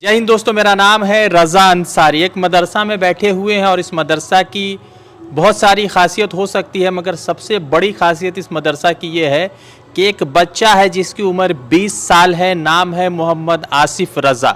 जय हिंद दोस्तों, मेरा नाम है रज़ा अंसारी। एक मदरसा में बैठे हुए हैं और इस मदरसा की बहुत सारी खासियत हो सकती है, मगर सबसे बड़ी खासियत इस मदरसा की ये है कि एक बच्चा है जिसकी उम्र 20 साल है। नाम है मोहम्मद आसिफ रज़ा।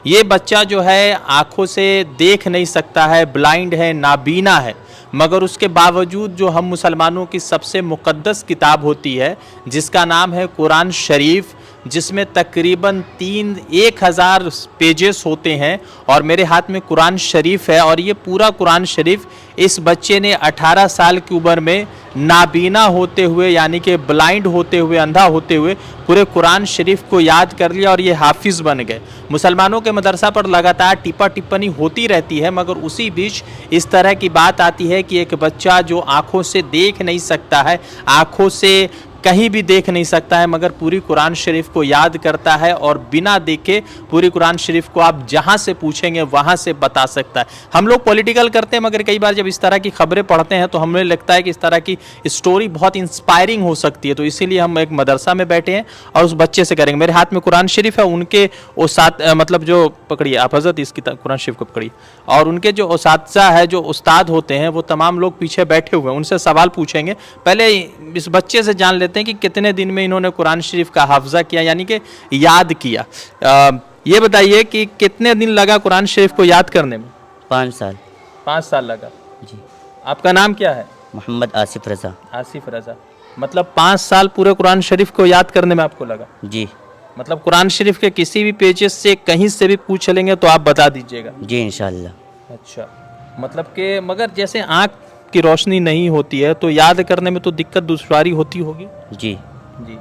ये बच्चा जो है आँखों से देख नहीं सकता है, ब्लाइंड है, नाबीना है, मगर उसके बावजूद जो हम मुसलमानों की सबसे मुक़द्दस किताब होती है जिसका नाम है कुरान शरीफ, जिसमें तकरीबन 1000 पेजेस होते हैं और मेरे हाथ में कुरान शरीफ है। और ये पूरा कुरान शरीफ इस बच्चे ने 18 साल की उम्र में नाबीना होते हुए, यानी कि ब्लाइंड होते हुए, अंधा होते हुए पूरे कुरान शरीफ को याद कर लिया और ये हाफिज़ बन गए। मुसलमानों के मदरसा पर लगातार टिप्पा टिप्पणी होती रहती है, मगर उसी बीच इस तरह की बात आती है कि एक बच्चा जो आँखों से देख नहीं सकता है, आँखों से कहीं भी देख नहीं सकता है, मगर पूरी कुरान शरीफ को याद करता है और बिना देखे पूरी कुरान शरीफ को आप जहां से पूछेंगे वहां से बता सकता है। हम लोग पॉलिटिकल करते हैं, मगर कई बार जब इस तरह की खबरें पढ़ते हैं तो हमें लगता है कि इस तरह की स्टोरी बहुत इंस्पायरिंग हो सकती है। तो इसीलिए हम एक मदरसा में बैठे हैं और उस बच्चे से करेंगे। मेरे हाथ में कुरान शरीफ है, उनके वो साथ मतलब जो पकड़िए आप हजरत, इस कुरान शरीफ को पकड़िए, और उनके जो उस्ताद है, जो उस्ताद होते हैं, वो तमाम लोग पीछे बैठे हुए हैं, उनसे सवाल पूछेंगे। पहले इस बच्चे से जान लेते हैं कि कितने दिन में इन्होंने कुरान शरीफ का हाफजा किया, यानी कि याद किया। ये बताइए कि कितने दिन लगा कुरान शरीफ को याद करने में? 5 साल। 5 साल लगा जी। आपका नाम क्या है? मोहम्मद आसिफ रज़ा। आसिफ रज़ा। मतलब 5 साल पूरे कुरान शरीफ को याद करने में आपको लगा? जी। मतलब कुरान शरीफ के किसी भी पेजेस से कहीं से भी पूछ लेंगे तो आप बता दीजिएगा? जी इंशाअल्लाह। अच्छा, मतलब कि मगर जैसे आँख की रोशनी नहीं होती है तो याद करने में तो दिक्कत दुश्वारी होती होगी? जी जी।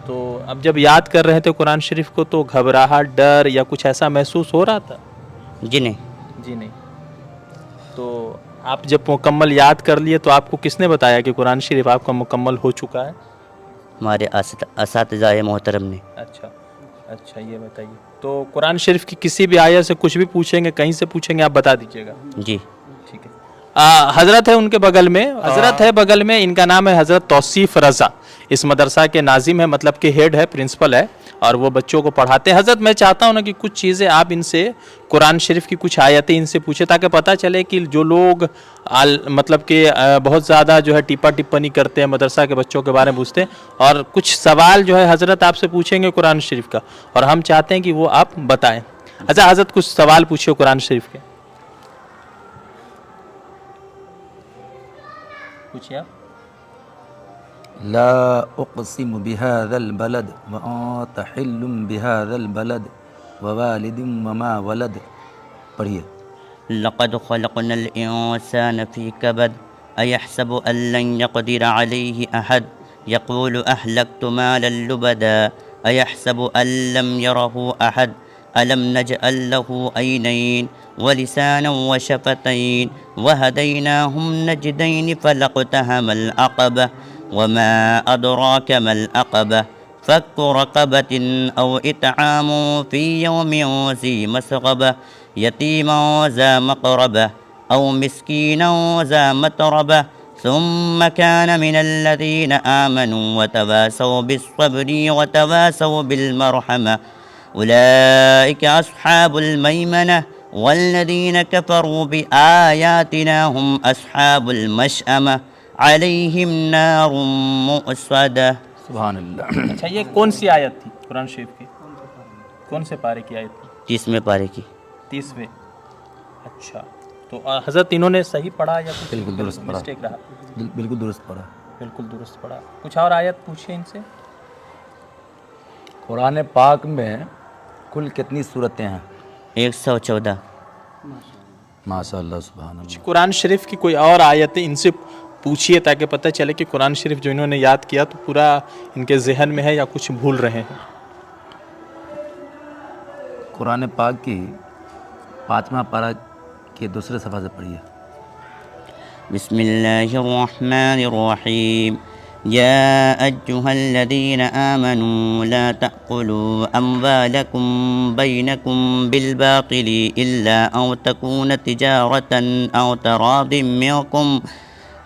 तो अब जब याद कर रहे थे कुरान शरीफ को तो घबराहट, डर या कुछ ऐसा महसूस हो रहा था? जी नहीं। जी नहीं। तो आप जब मुकम्मल याद कर लिए तो आपको किसने बताया कि कुरान शरीफ आपका मुकम्मल हो चुका है? हमारे असातिज़ा मोहतरम ने। अच्छा अच्छा, ये बताइए, तो कुरान शरीफ की किसी भी आयत से कुछ भी पूछेंगे, कहीं से पूछेंगे, आप बता दीजिएगा? जी ठीक है। हजरत है उनके बगल में, हजरत है बगल में, इनका नाम है हजरत तौसीफ रज़ा। इस मदरसा के नाजिम है, मतलब कि हेड है, प्रिंसिपल है, और वो बच्चों को पढ़ाते हैं। हजरत, मैं चाहता हूँ ना कि कुछ चीज़ें आप इनसे, कुरान शरीफ की कुछ आयतें इनसे पूछे, ताकि पता चले कि जो लोग मतलब कि बहुत ज़्यादा जो है टिप्पा टिप्पणी करते हैं, मदरसा के बच्चों के बारे में पूछते हैं, और कुछ सवाल जो है हजरत आपसे पूछेंगे कुरान शरीफ का, और हम चाहते हैं कि वो आप बताएं। अच्छा हजरत, कुछ सवाल पूछिए कुरान शरीफ के, पूछिए आप। ला उक़सिमु बिहाज़ल बलद व अन्त हिल्लुम बिहाज़ल बलद व वालिदिम वमा वलद। पढ़िए। लक़द ख़लक़नल इंसान फ़ी कबद अयहसबु अल्लन यक़दिर अलैहि अहद यक़ूलु अहलक्तु मालन लुबदा अयहसबु अल्लम यरहु अहद अलम नजअल लहु ऐनैन व लिसानन व शफ़तैन व हदैनाहुम नजदैन फ़लक़तहमल अक़बह वमा अदराक मल अक़बह फ़क्कु रक़बतिन औ इत्आमु फ़ी यौमिन ज़ी मसग़बह यतीमन ज़ा मक़रबह औ मिस्कीनन ज़ा मतरबह सुम्म कान मिनल्लज़ीन आमनू व तवासौ बिस्सब्रि व तवासौ बिलमरहमह उलाइका अस्हाबुल मैमनह वल्लज़ीन कफ़रू बिआयातिना हुम अस्हाबुल मशअमह अलैहिम नारुम मुअस्सदा। सुभान अल्लाह। अच्छा, ये कौन सी आयत थी कुरान शरीफ की? कौन से पारे की आयत थी? 30वें पारे की। 30वें। अच्छा, तो हजरत इन्होंने सही पढ़ा या कुछ बिल्कुल दुरुस्त पढ़ा। मिस्टेक रहा? बिल्कुल दुरुस्त पढ़ा। बिल्कुल दुरुस्त पढ़ा। कुछ और आयत पूछिए इनसे। कुरान पाक में कुल कितनी सूरतें हैं? 114। माशाअल्लाह, सुभान अल्लाह। कुरान शरीफ की कोई और आयतें इनसे पूछिए, ताकि पता चले कि कुरान शरीफ जो इन्होंने याद किया तो पूरा इनके जहन में है या कुछ भूल रहे हैं। कुरान पाक की 5वां पारा के दूसरे सफ़ा से पढ़िए। बिस्मिल्लाहिर्रहमानिर्रहीम या अय्युहल्लज़ीन आमनू ला तअकुलू अम्वालकुम बैनकुम बिलबातिली इल्ला अन तकून तिजारतन अव तरादिम मिनकुम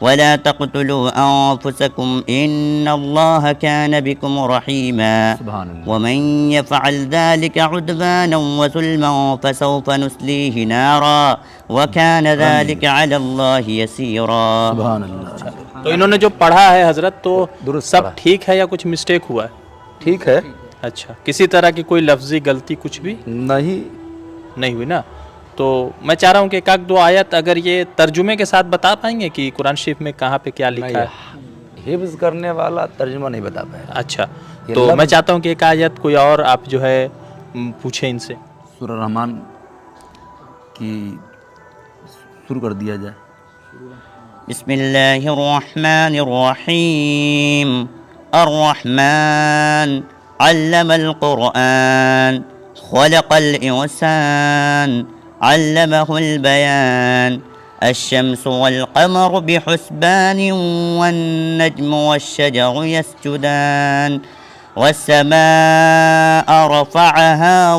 वला तक़्तुलू अन्फुसकुम इन्नल्लाह कान बिकुम रहीमा सुभान अल्लाह। वमन यफ़अल ज़ालिका उद्वानन व ज़ुल्मन फसौफ नुस्लीहि नारा व कान ज़ालिका अलल्लाहि यसीरा। सुभान अल्लाह। तो इन्होंने जो पढ़ा है हजरत तो दुरुस्त सब पढ़ा। ठीक है या कुछ मिस्टेक हुआ है? ठीक है, अच्छा, किसी तरह की कोई लफ्जी गलती कुछ भी नहीं नहीं हुई ना? तो मैं चाह रहा हूँ कि एक आध दो आयत अगर ये तर्जुमे के साथ बता पाएंगे कि कुरान शरीफ में कहाँ पे क्या लिखा है? हिफ्ज़ करने वाला तर्जुमा नहीं बता पाएगा। अच्छा, ये तो लफ्ज़- मैं चाहता हूँ कि एक आयत कोई और आप जो है पूछें इनसे। सूरह रहमान की शुरू कर दिया जाए। बिस्मिल्लाहिर्रहमानिर्रहीम अर्रहमान अल्लमल कुरआन खलक़ल इंसान अल्लमहुल बयान अश्शम्सु वल क़मरु बिहुस्बान वन्नज्मु वश्शजरु यस्जुदान वस्समाअ रफ़अहा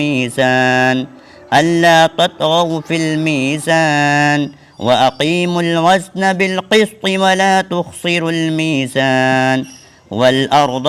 मीज़ान अल्ला ततग़ौ फ़िल मीज़ान वअक़ीमुल वज़्न बिलक़िस्ति वला तुख़्सिरुल मीज़ान वल्अर्ज़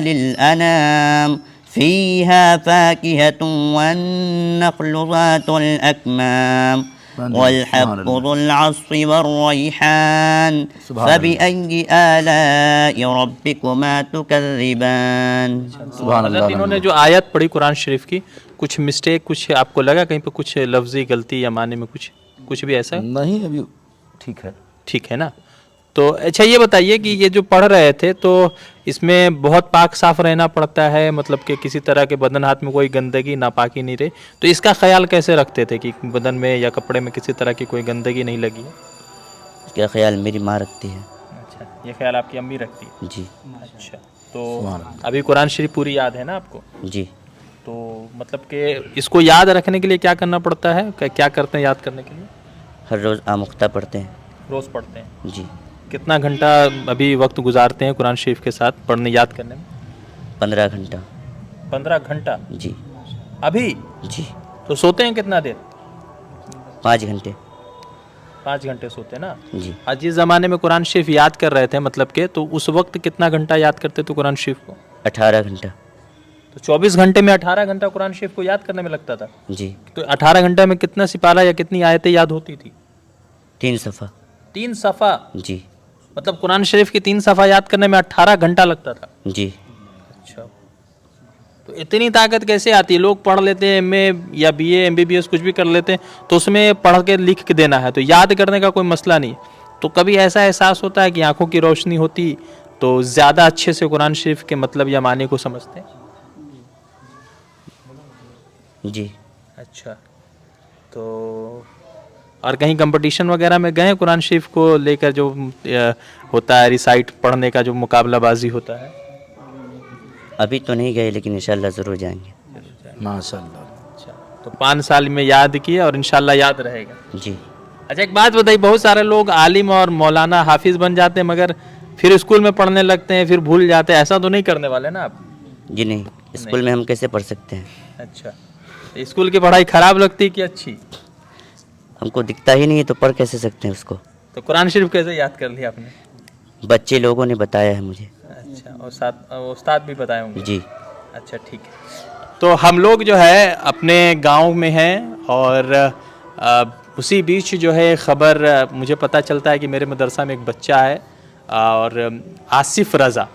लिलअनाम फ़ीहा फ़ाकिहतुन वन्नख़्लु ज़ातुल अकमाम वल्हब्बु ज़ुल अस्फ़ि वर्रैहान फ़बिअय्यि आलाइ रब्बिकुमा तुकज़्ज़िबान। सुभान हज़रत अल्लाह। इन्होंने जो आयत पढ़ी कुरान शरीफ की, कुछ मिस्टेक कुछ आपको लगा कहीं पे कुछ लफ्जी गलती या माने में कुछ भी ऐसा? नहीं, अभी ठीक है। ठीक है ना? तो अच्छा ये बताइए कि ये जो पढ़ रहे थे तो इसमें बहुत पाक साफ रहना पड़ता है, मतलब कि किसी तरह के बदन हाथ में कोई गंदगी नापाकी नहीं रहे, तो इसका ख्याल कैसे रखते थे कि बदन में या कपड़े में किसी तरह की कोई गंदगी नहीं लगी है? इसका ख्याल मेरी माँ रखती है। अच्छा, ये ख्याल आपकी अम्मी रखती है? जी अच्छा, तो अभी कुरान शरीफ पूरी याद है ना आपको? जी। तो मतलब कि इसको याद रखने के लिए क्या करना पड़ता है, क्या करते हैं याद करने के लिए? हर रोज़ आमुख्ता पढ़ते हैं। रोज़ पढ़ते हैं? जी। कितना घंटा अभी वक्त गुजारते हैं कुरान शरीफ के साथ पढ़ने याद करने में? 15 घंटा। 15 घंटा जी अभी? जी। तो सोते हैं कितना देर? 5 घंटे। 5 घंटे सोते हैं ना? जी। आज जिस ज़माने में कुरान शरीफ याद कर रहे थे मतलब के, तो उस वक्त कितना घंटा याद करते थे कुरान शरीफ को? 18 घंटा। तो 24 घंटे में 18 घंटा कुरान शरीफ को याद करने में लगता था। जी। तो 18 घंटे में कितना सिपारा या कितनी आयतें याद होती थी? 3 सफ़ा। 3 सफ़ा? जी मतलब कुरान शरीफ की 3 सफ़ा याद करने में 18 घंटा लगता था? जी। अच्छा, तो इतनी ताकत कैसे आती है? लोग पढ़ लेते हैं एमए या बीए एमबीबीएस कुछ भी कर लेते हैं, तो उसमें पढ़ के लिख के देना है, तो याद करने का कोई मसला नहीं। तो कभी ऐसा एहसास होता है कि आंखों की रोशनी होती तो ज़्यादा अच्छे से कुरान शरीफ के मतलब या माने को समझते हैं? जी। अच्छा, तो और कहीं कंपटीशन वगैरह में गए कुरान शरीफ को लेकर, जो होता है रिसाइट पढ़ने का जो मुकाबलाबाजी होता है? अभी तो नहीं गए लेकिन इंशाल्लाह ज़रूर जाएंगे। माशाल्लाह। अच्छा, तो 5 साल में याद किया और इंशाल्लाह याद रहेगा। जी। अच्छा, एक बात बताइए, बहुत सारे लोग आलिम और मौलाना हाफिज बन जाते हैं मगर फिर स्कूल में पढ़ने लगते हैं, फिर भूल जाते हैं, ऐसा तो नहीं करने वाले ना आप? जी नहीं, स्कूल में हम कैसे पढ़ सकते हैं? अच्छा, स्कूल की पढ़ाई खराब लगती है कि अच्छी? हमको दिखता ही नहीं है तो पढ़ कैसे सकते हैं उसको? तो कुरान शरीफ कैसे याद कर लिया आपने? बच्चे लोगों ने बताया है मुझे। अच्छा, और साथ उस्ताद भी बताए होंगे? जी। अच्छा, ठीक है। तो हम लोग जो है अपने गांव में हैं और उसी बीच जो है ख़बर मुझे पता चलता है कि मेरे मदरसा में एक बच्चा है और आसिफ रज़ा,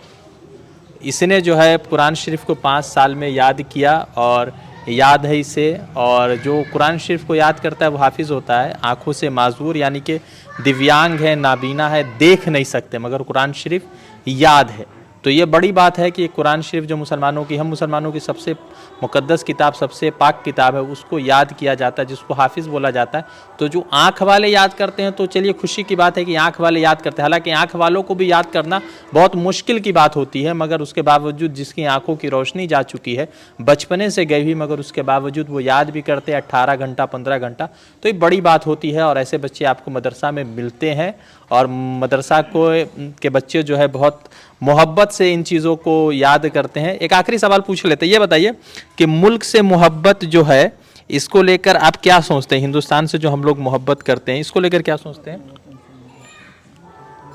इसने जो है कुरान शरीफ को 5 साल में याद किया और याद है इसे। और जो कुरान शरीफ को याद करता है वो हाफिज़ होता है, आँखों से माजूर यानी कि दिव्यांग है, नाबीना है, देख नहीं सकते, मगर कुरान शरीफ याद है। तो ये बड़ी बात है कि कुरान शरीफ जो मुसलमानों की, हम मुसलमानों की सबसे मुक़द्दस किताब, सबसे पाक किताब है, उसको याद किया जाता है, जिसको हाफिज़ बोला जाता है। तो जो आँख वाले याद करते हैं तो चलिए खुशी की बात है कि आँख वाले याद करते हैं, हालांकि आँख वालों को भी याद करना बहुत मुश्किल की बात होती है, मगर उसके बावजूद जिसकी आँखों की रोशनी जा चुकी है, बचपने से गई हुई, मगर उसके बावजूद वो याद भी करते हैं 18 घंटा 15 घंटा, तो ये बड़ी बात होती है। और ऐसे बच्चे आपको मदरसा में मिलते हैं और मदरसा के बच्चे जो है बहुत मोहब्बत से इन चीज़ों को याद करते हैं। एक आखिरी सवाल पूछ लेते हैं, ये बताइए कि मुल्क से मोहब्बत जो है इसको लेकर आप क्या सोचते हैं? हिंदुस्तान से जो हम लोग मोहब्बत करते हैं इसको लेकर क्या सोचते हैं?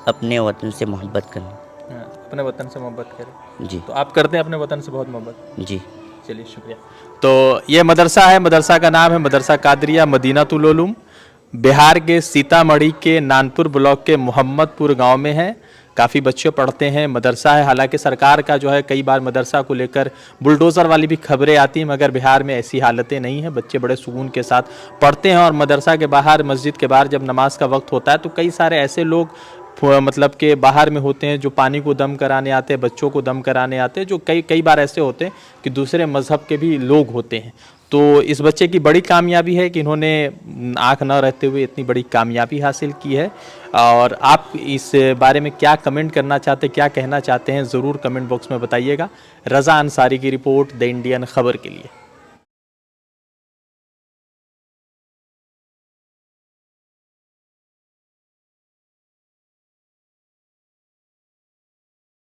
अपने वतन से मोहब्बत करनी। हाँ, अपने वतन से मोहब्बत करें। जी तो आप करते हैं अपने वतन से बहुत मोहब्बत? जी। चलिए शुक्रिया। तो ये मदरसा है, मदरसा का नाम है मदरसा कादरिया मदीनातुल उलूम, बिहार के सीतामढ़ी के नानपुर ब्लॉक के मोहम्मदपुर गांव में है। काफ़ी बच्चे पढ़ते हैं, मदरसा है। हालांकि सरकार का जो है कई बार मदरसा को लेकर बुलडोज़र वाली भी खबरें आती हैं, मगर बिहार में ऐसी हालतें नहीं हैं। बच्चे बड़े सुकून के साथ पढ़ते हैं और मदरसा के बाहर, मस्जिद के बाहर जब नमाज का वक्त होता है तो कई सारे ऐसे लोग मतलब के बाहर में होते हैं जो पानी को दम कराने आते हैं, बच्चों को दम कराने आते हैं, जो कई बार ऐसे होते हैं कि दूसरे मज़हब के भी लोग होते हैं। तो इस बच्चे की बड़ी कामयाबी है कि इन्होंने आँख न रहते हुए इतनी बड़ी कामयाबी हासिल की है। और आप इस बारे में क्या कमेंट करना चाहते, क्या कहना चाहते हैं, ज़रूर कमेंट बॉक्स में बताइएगा। रज़ा अंसारी की रिपोर्ट, द इंडियन खबर के लिए।